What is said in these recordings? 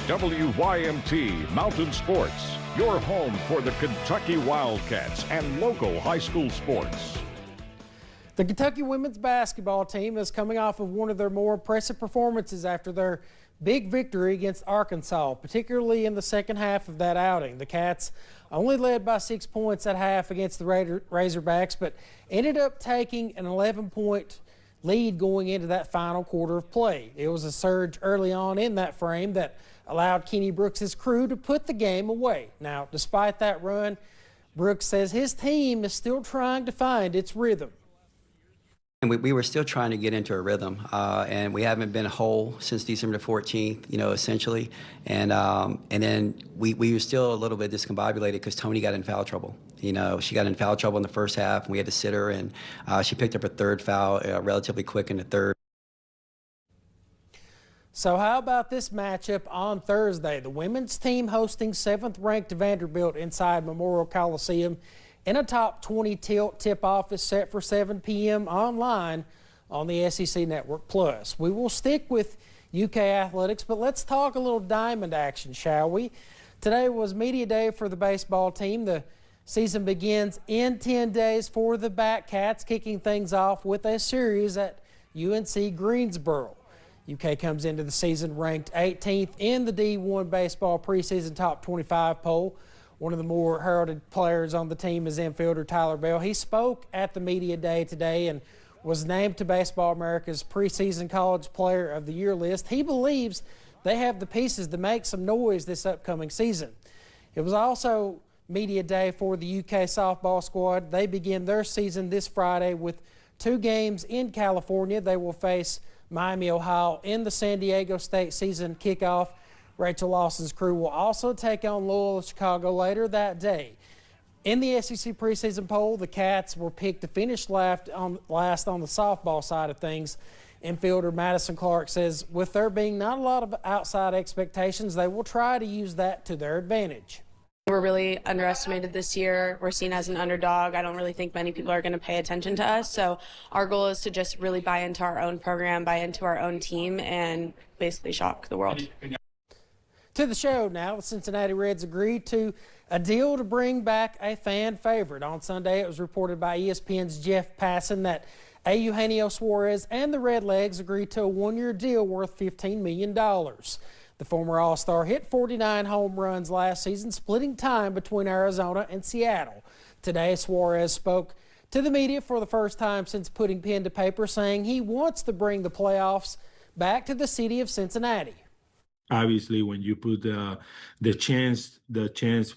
WYMT Mountain Sports, your home for the Kentucky Wildcats and local high school sports. The Kentucky women's basketball team is coming off of one of their more impressive performances after their big victory against Arkansas, particularly in the second half of that outing. The Cats only led by 6 points at half against the Razorbacks, but ended up taking an 11-point lead going into that final quarter of play. It was a surge early on in that frame that allowed Kenny Brooks' crew to put the game away. Now, despite that run, Brooks says his team is still trying to find its rhythm. And we were still trying to get into a rhythm, and we haven't been whole since December the 14th, essentially. And then we were still a little bit discombobulated because Tony got in foul trouble. She got in foul trouble in the first half, and we had to sit her, and she picked up a third foul relatively quick in the third. So how about this matchup on Thursday? The women's team hosting 7th-ranked Vanderbilt inside Memorial Coliseum in a top 20 tip-off is set for 7 p.m. online on the SEC Network Plus. We will stick with UK athletics, but let's talk a little Diamond action, shall we? Today was media day for the baseball team. The season begins in 10 days for the Batcats, kicking things off with a series at UNC Greensboro. UK comes into the season ranked 18th in the D1 baseball preseason top 25 poll. One of the more heralded players on the team is infielder Tyler Bell. He spoke at the media day today and was named to Baseball America's preseason college player of the year list. He believes they have the pieces to make some noise this upcoming season. It was also media day for the UK softball squad. They begin their season this Friday with 2 games in California. They will face Miami, Ohio in the San Diego State season kickoff. Rachel Lawson's crew will also take on Loyola Chicago later that day. In the SEC preseason poll, the Cats were picked to finish last on the softball side of things. Infielder Madison Clark says with there being not a lot of outside expectations, they will try to use that to their advantage. We're really underestimated this year. We're seen as an underdog. I don't really think many people are going to pay attention to us. So our goal is to just really buy into our own program, buy into our own team, and basically shock the world. To the show now, the Cincinnati Reds agreed to a deal to bring back a fan favorite. On Sunday, it was reported by ESPN's Jeff Passan that Eugenio Suarez and the Redlegs agreed to a 1-year deal worth $15 million. The former All-Star hit 49 home runs last season, splitting time between Arizona and Seattle. Today, Suarez spoke to the media for the first time since putting pen to paper, saying he wants to bring the playoffs back to the city of Cincinnati. Obviously, when you put the chance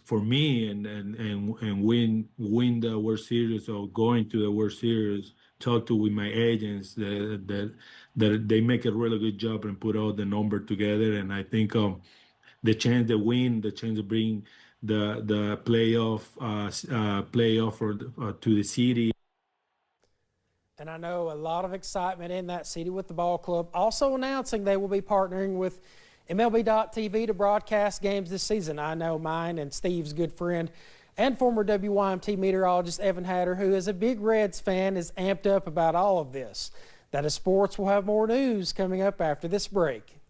for me and win the World Series or going to the World Series, talk with my agents that they make a really good job and put all the number together. And I think the chance to win, the chance to bring the playoff to the city. And I know a lot of excitement in that city with the ball club. Also announcing they will be partnering with MLB.TV to broadcast games this season. I know mine and Steve's good friend and former WYMT meteorologist Evan Hatter, who is a big Reds fan, is amped up about all of this. That is sports. We'll have more news coming up after this break.